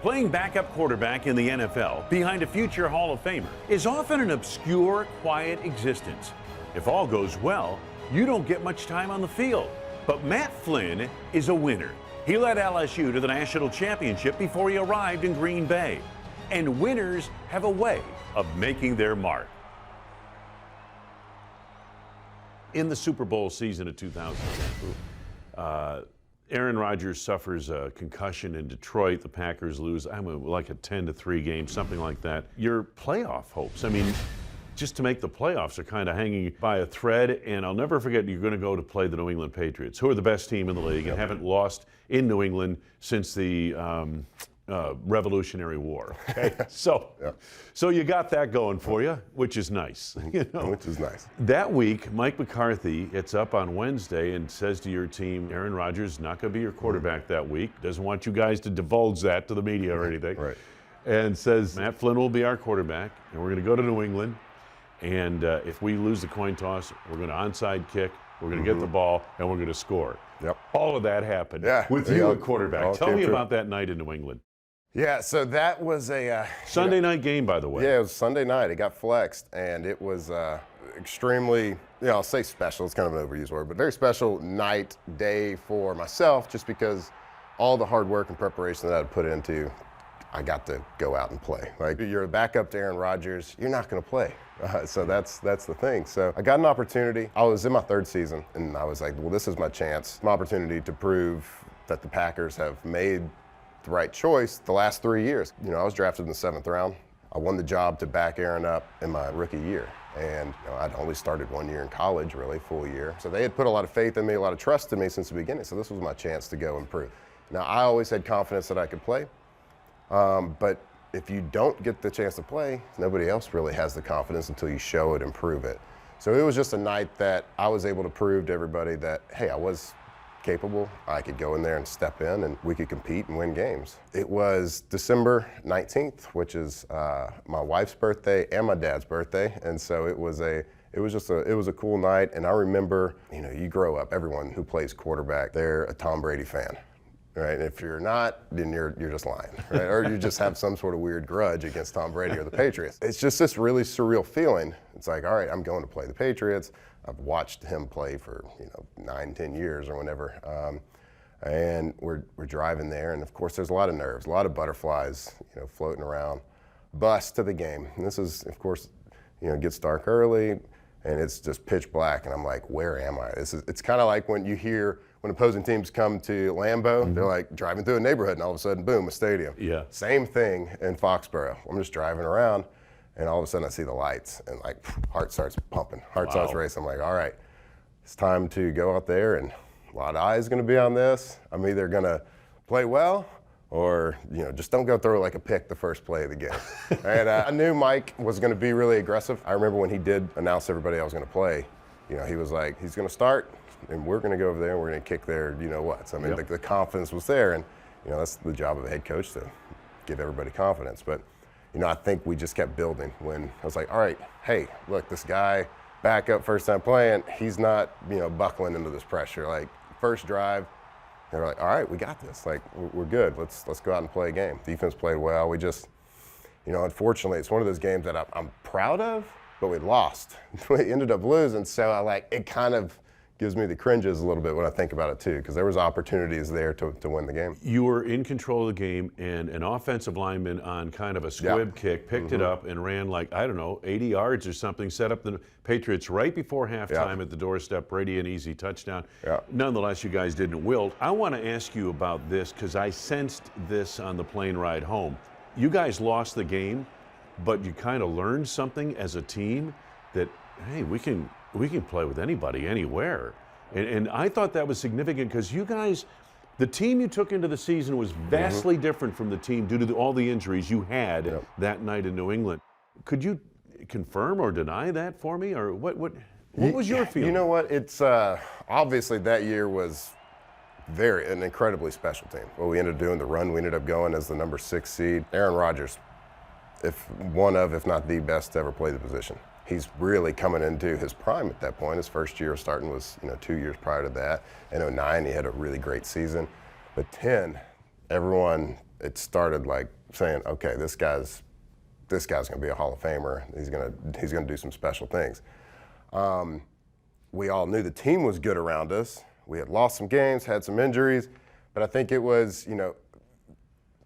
Playing backup quarterback in the NFL behind a future Hall of Famer is often an obscure, quiet existence. If all goes well, you don't get much time on the field. But Matt Flynn is a winner. He led LSU to the national championship before he arrived in Green Bay. And winners have a way of making their mark. In the Super Bowl season of 2010, Aaron Rodgers suffers a concussion in Detroit. The Packers lose, like a 10-3 game, something like that. Your playoff hopes, just to make the playoffs are kind of hanging by a thread. And I'll never forget, you're going to go to play the New England Patriots, who are the best team in the league and haven't lost in New England since the Revolutionary War. Okay, so you got that going for you, which is nice. Which is nice. That week, Mike McCarthy gets up on Wednesday and says to your team, Aaron Rodgers is not going to be your quarterback that week. Doesn't want you guys to divulge that to the media or anything. Right. And says Matt Flynn will be our quarterback, and we're going to go to New England. And if we lose the coin toss, we're going to onside kick. We're going to get the ball, and we're going to score. Yep. All of that happened with you at quarterback. Tell me about that night in New England. Yeah, so that was a Sunday night game, by the way. Yeah, it was Sunday night. It got flexed, and it was extremely, I'll say special. It's kind of an overused word, but very special night, day for myself, just because all the hard work and preparation that I'd put into, I got to go out and play. Like, you're a backup to Aaron Rodgers, you're not going to play. So that's the thing. So I got an opportunity. I was in my third season, and I was like, well, this is my chance, my opportunity to prove that the Packers have made the right choice the last 3 years. I was drafted in the 7th round. I won the job to back Aaron up in my rookie year. And I'd only started 1 year in college, really, full year. So they had put a lot of faith in me, a lot of trust in me since the beginning. So this was my chance to go and prove. Now, I always had confidence that I could play. But if you don't get the chance to play, nobody else really has the confidence until you show it and prove it. So it was just a night that I was able to prove to everybody that, hey, I was capable. I could go in there and step in, and we could compete and win games. It was December 19th, which is my wife's birthday and my dad's birthday, and so it was a cool night. And I remember, you grow up, everyone who plays quarterback, they're a Tom Brady fan. Right? And if you're not, then you're just lying, right? Or you just have some sort of weird grudge against Tom Brady or the Patriots. It's just this really surreal feeling. It's like, all right, I'm going to play the Patriots. I've watched him play for 9-10 years or whenever, and we're driving there, and of course there's a lot of nerves, a lot of butterflies, floating around. Bus to the game. And this is, of course, it gets dark early, and it's just pitch black, and I'm like, where am I? It's kind of like when you hear when opposing teams come to Lambeau, they're like driving through a neighborhood, and all of a sudden, boom, a stadium. Yeah. Same thing in Foxborough. I'm just driving around, and all of a sudden I see the lights, and heart starts pumping, heart starts racing. I'm like, all right, it's time to go out there, and a lot of eyes going to be on this. I'm either going to play well, or just don't go throw like a pick the first play of the game. And I knew Mike was going to be really aggressive. I remember when he did announce everybody I was going to play, he was like, he's going to start, and we're going to go over there and we're going to kick their what. So the confidence was there, and that's the job of a head coach, to give everybody confidence. But I think we just kept building. When I was like, all right, hey, look, this guy, back up, first time playing, he's not buckling into this pressure. Like, first drive, they're like, all right, we got this. Like, we're good. Let's go out and play a game. Defense played well. We just, unfortunately, it's one of those games that I'm proud of, but we lost. We ended up losing, so it kind of gives me the cringes a little bit when I think about it too, because there was opportunities there to win the game. You were in control of the game, and an offensive lineman on kind of a squib kick picked it up and ran 80 yards or something, set up the Patriots right before halftime at the doorstep. Brady, an easy touchdown. Nonetheless, you guys didn't wilt. I want to ask you about this, because I sensed this on the plane ride home. You guys lost the game, but you kind of learned something as a team that, hey, we can play with anybody, anywhere. And I thought that was significant, because you guys, the team you took into the season was vastly different from the team due to all the injuries you had that night in New England. Could you confirm or deny that for me? Or what was your feeling? You know what? It's obviously that year was an incredibly special team. Well, we ended up doing the run. We ended up going as the number 6 seed. Aaron Rodgers, if not the best to ever play the position. He's really coming into his prime at that point. His first year of starting was 2 years prior to that. In 2009, he had a really great season. But 2010, everyone it started like saying, okay, this guy's going to be a Hall of Famer. He's going to do some special things. We all knew the team was good around us. We had lost some games, had some injuries, but I think it was,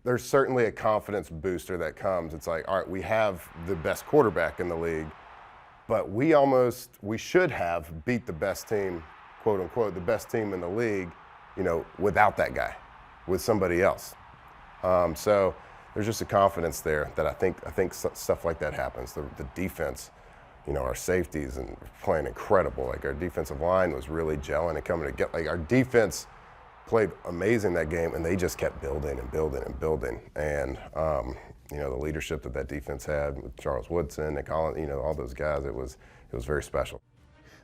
there's certainly a confidence booster that comes. It's like, all right, we have the best quarterback in the league, but we should have beat the best team, quote unquote, the best team in the league, without that guy, with somebody else. So there's just a confidence there that I think stuff like that happens. The defense, our safeties and playing incredible. Like our defensive line was really gelling and coming together. Like our defense played amazing that game, and they just kept building and building and building. And the leadership that defense had with Charles Woodson and Colin, all those guys, it was very special.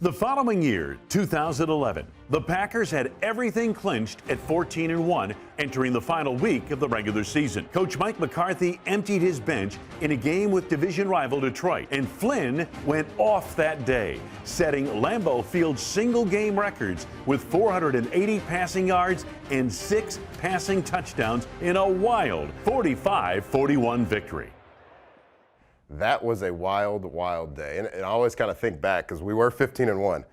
The following year, 2011, the Packers had everything clinched at 14-1 entering the final week of the regular season. Coach Mike McCarthy emptied his bench in a game with division rival Detroit, and Flynn went off that day, setting Lambeau Field's single-game records with 480 passing yards and 6 passing touchdowns in a wild 45-41 victory. That was a wild, wild day. And I always kind of think back because we were 15-1.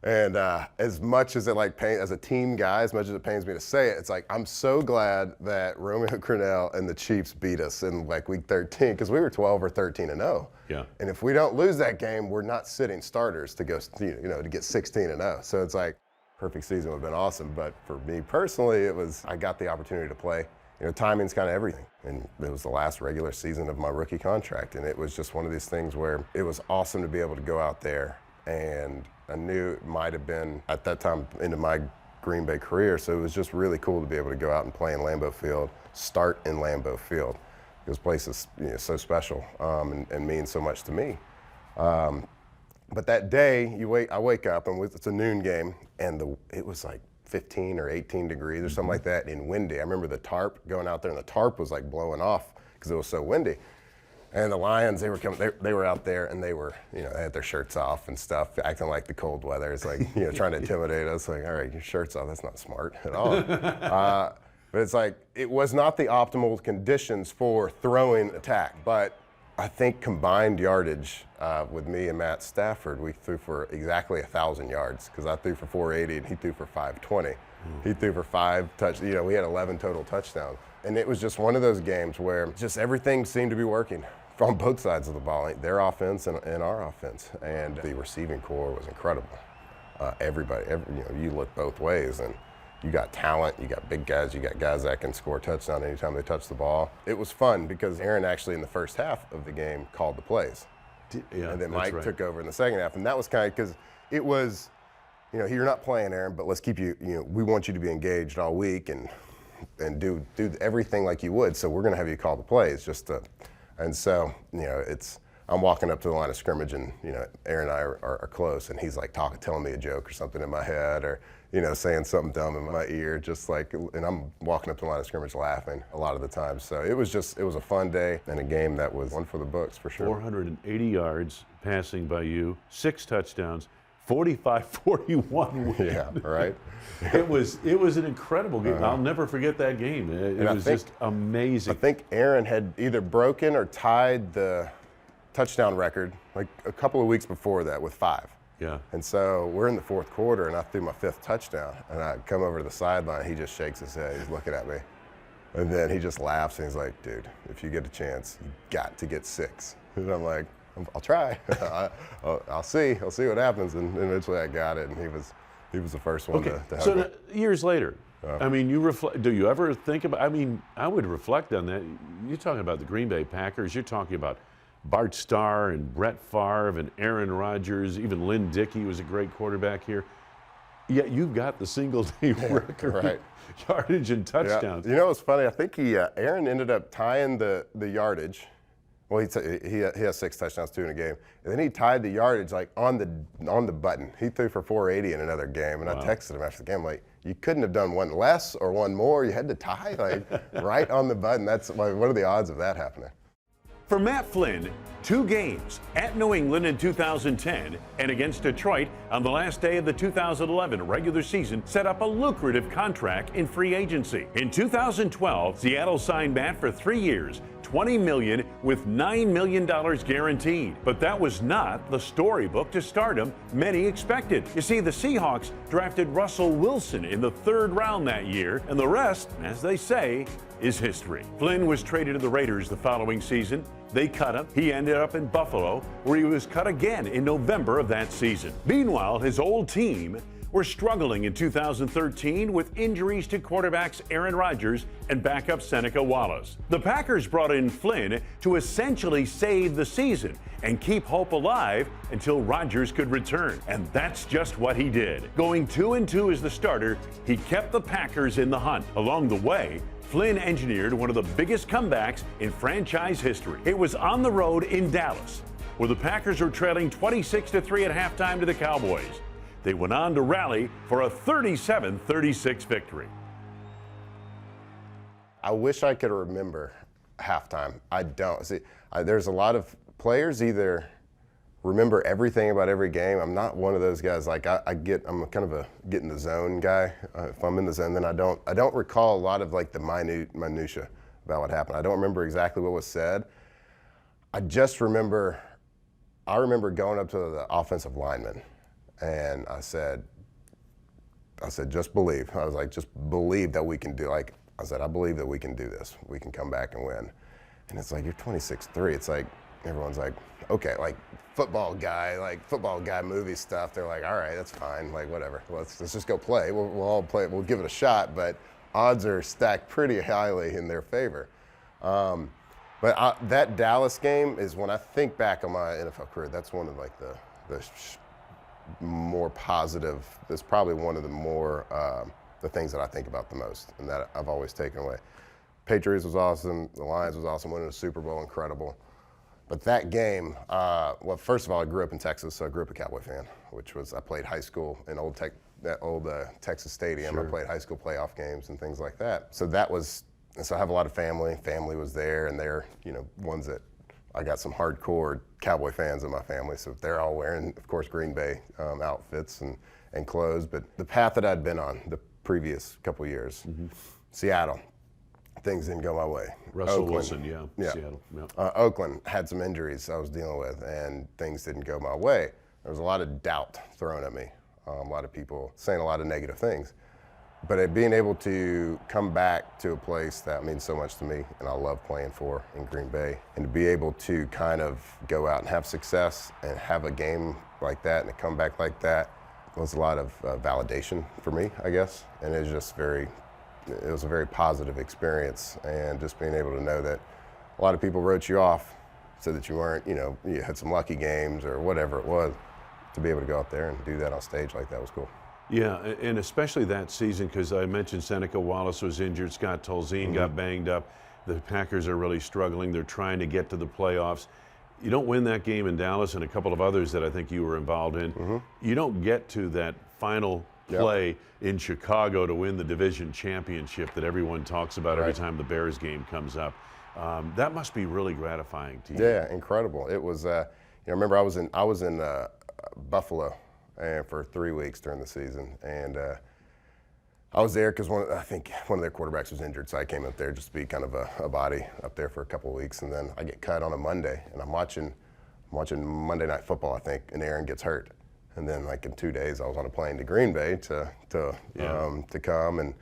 And as much as it as a team guy, as much as it pains me to say it, it's like, I'm so glad that Romeo Crennel and the Chiefs beat us in week 13 because we were 12 or 13-0. Yeah. And if we don't lose that game, we're not sitting starters to go, to get 16-0. So it's like, perfect season would have been awesome. But for me personally, I got the opportunity to play. Timing's kind of everything. And it was the last regular season of my rookie contract. And it was just one of these things where it was awesome to be able to go out there. And I knew it might have been, at that time, into my Green Bay career. So it was just really cool to be able to go out and play in Lambeau Field, start in Lambeau Field. This place is so special and means so much to me. But that day, I wake up, and it's a noon game, and it was like 15 or 18 degrees or something like that, and windy. I remember the tarp going out there, and the tarp was blowing off because it was so windy. And the Lions, they were coming. They were out there, and they were, they had their shirts off and stuff, acting like the cold weather. It's like, trying to intimidate us. Like, all right, your shirt's off. That's not smart at all. But it's like, it was not the optimal conditions for throwing attack. But I think combined yardage with me and Matt Stafford, we threw for exactly 1,000 yards because I threw for 480 and he threw for 520. He threw for 5 touchdowns. We had 11 total touchdowns. And it was just one of those games where just everything seemed to be working on both sides of the ball, their offense and our offense. And the receiving core was incredible. You look both ways, and you got talent, you got big guys, you got guys that can score a touchdown anytime they touch the ball. It was fun because Aaron actually in the first half of the game called the plays. Yeah, and then Mike took over in the second half. And that was kind of because it was, you're not playing, Aaron, but let's keep you, we want you to be engaged all week and do everything like you would. So we're going to have you call the plays and so, I'm walking up to the line of scrimmage, and Aaron and I are close, and he's telling me a joke or something in my head, or saying something dumb in my ear, and I'm walking up to the line of scrimmage laughing a lot of the time. So it was a fun day and a game that was one for the books for sure. 480 yards passing by you, 6 touchdowns, 45-41 win. Yeah, right. It was an incredible game. I'll never forget that game. It was just amazing. I think Aaron had either broken or tied the touchdown record a couple of weeks before that with 5. Yeah. And so we're in the fourth quarter, and I threw my 5th touchdown, and I come over to the sideline. He just shakes his head. He's looking at me, and then he just laughs, and he's like, "Dude, if you get a chance, you got to get 6." And I'm like, "I'll try. I'll see. I'll see what happens." And eventually, I got it, and he was the first one to help me. So years later, do you ever think about? I would reflect on that. You're talking about the Green Bay Packers. You're talking about Bart Starr and Brett Favre and Aaron Rodgers, even Lynn Dickey was a great quarterback here. Yet you've got the single-game record, right. yardage and touchdowns. Yeah. What's funny? I think Aaron ended up tying the yardage. Well, he has 6 touchdowns too in a game, and then he tied the yardage on the button. He threw for 480 in another game, and wow. I texted him after the game you couldn't have done one less or one more. You had to tie right on the button. That's what are the odds of that happening? For Matt Flynn, 2 games at New England in 2010 and against Detroit on the last day of the 2011 regular season set up a lucrative contract in free agency. In 2012, Seattle signed Matt for 3 years, $20 million with $9 million guaranteed. But that was not the storybook to stardom many expected. You see, the Seahawks drafted Russell Wilson in the 3rd round that year, and the rest, as they say, is history. Flynn was traded to the Raiders the following season. They cut him. He ended up in Buffalo, where he was cut again in November of that season. Meanwhile, his old team were struggling in 2013 with injuries to quarterbacks Aaron Rodgers and backup Seneca Wallace. The Packers brought in Flynn to essentially save the season and keep hope alive until Rodgers could return. And that's just what he did. Going 2-2 as the starter, he kept the Packers in the hunt. Along the way, Flynn engineered one of the biggest comebacks in franchise history. It was on the road in Dallas, where the Packers were trailing 26-3 at halftime to the Cowboys. They went on to rally for a 37-36 victory. I wish I could remember halftime. I don't. See, there's a lot of players either remember everything about every game. I'm not one of those guys. Like I'm kind of a get in the zone guy. If I'm in the zone, then I don't recall a lot of like the minutia about what happened. I don't remember exactly what was said. I remember going up to the offensive lineman. And I said, just believe. I was like, just believe that we can do. Like I said, I believe that we can do this. We can come back and win. And it's like, you're 26-3. It's like everyone's like, okay, like football guy movie stuff. They're like, all right, that's fine. Like whatever. Let's just go play. We'll all play. We'll give it a shot. But odds are stacked pretty highly in their favor. But that Dallas game is when I think back on my NFL career. That's one of like the more positive. That's probably one of the more the things that I think about the most, and that I've always taken away. Patriots was awesome. The Lions was awesome. Winning the Super Bowl, incredible. But that game, well, first of all, I grew up in Texas, so I grew up a Cowboy fan, which was I played high school in that old Texas Stadium. Sure. I played high school playoff games and things like that. So that was, and so I have a lot of family. Family was there, and they're ones that I got some hardcore Cowboy fans in my family, so they're all wearing, of course, Green Bay outfits and clothes. But the path that I'd been on the previous couple of years, Seattle, things didn't go my way. Russell Oakland, Wilson, yeah. Seattle. Yeah. Oakland had some injuries I was dealing with, and things didn't go my way. There was a lot of doubt thrown at me, a lot of people saying a lot of negative things. But being able to come back to a place that means so much to me and I love playing for in Green Bay, and to be able to kind of go out and have success and have a game like that and a comeback like that was a lot of validation for me, I guess. And it was just it was a very positive experience, and just being able to know that a lot of people wrote you off, said that you weren't, you had some lucky games or whatever it was. To be able to go out there and do that on stage like that was cool. Yeah, and especially that season, because I mentioned Seneca Wallace was injured, Scott Tolzien got banged up. The Packers are really struggling. They're trying to get to the playoffs. You don't win that game in Dallas and a couple of others that I think you were involved in. You don't get to that final play in Chicago to win the division championship that everyone talks about every time the Bears game comes up. That must be really gratifying to you. Yeah, incredible. It was. I remember I was in Buffalo and for 3 weeks during the season, and I was there because I think one of their quarterbacks was injured, so I came up there just to be kind of a body up there for a couple of weeks, and then I get cut on a Monday, and I'm watching Monday Night Football, I think, and Aaron gets hurt, and then like in 2 days I was on a plane to Green Bay to come and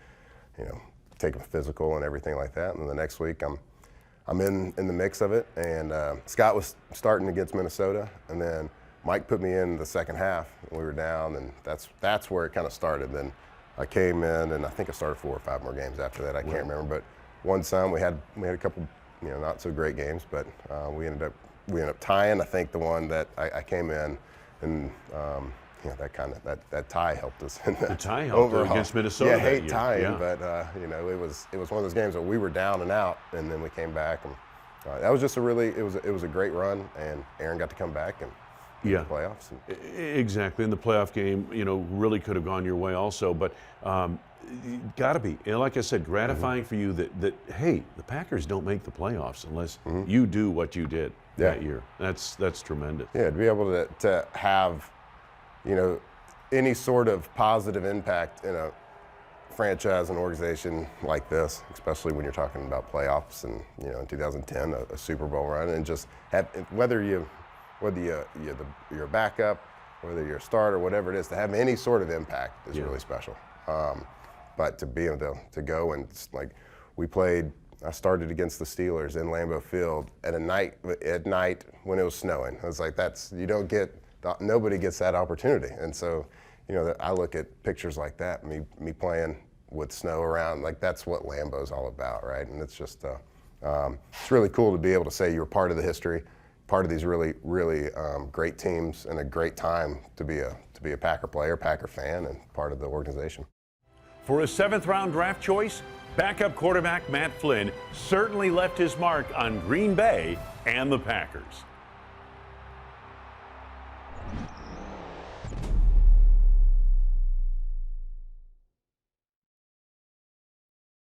take a physical and everything like that, and then the next week I'm in the mix of it, and Scott was starting against Minnesota, and then Mike put me in the second half. We were down, and that's where it kind of started. Then I came in, and I think I started 4 or 5 more games after that. I can't remember, but one time we had a couple, not so great games, but we ended up tying. I think the one that I came in, and that tie helped us. The tie helped against Minnesota. Yeah, I hate tying, but it was one of those games where we were down and out, and then we came back, and that was just it was a great run, and Aaron got to come back and. The playoffs. Exactly. And the playoff game, really could have gone your way also. But got to be, like I said, gratifying for you that, hey, the Packers don't make the playoffs unless you do what you did. that year. That's tremendous. Yeah, to be able to have, you know, any sort of positive impact in a franchise and organization like this, especially when you're talking about playoffs and, you know, in 2010 a Super Bowl run, and just have, whether you're a backup, whether you're a starter, whatever it is, to have any sort of impact is really special. But to be able to go and, like, I started against the Steelers in Lambeau Field at night when it was snowing. I was like, nobody gets that opportunity. And so, you know, I look at pictures like that, me playing with snow around, like that's what Lambeau's all about, right? And it's just, it's really cool to be able to say you're part of the history, part of these really, really great teams, and a great time to be a Packer player, Packer fan, and part of the organization. For a 7th-round draft choice, backup quarterback Matt Flynn certainly left his mark on Green Bay and the Packers.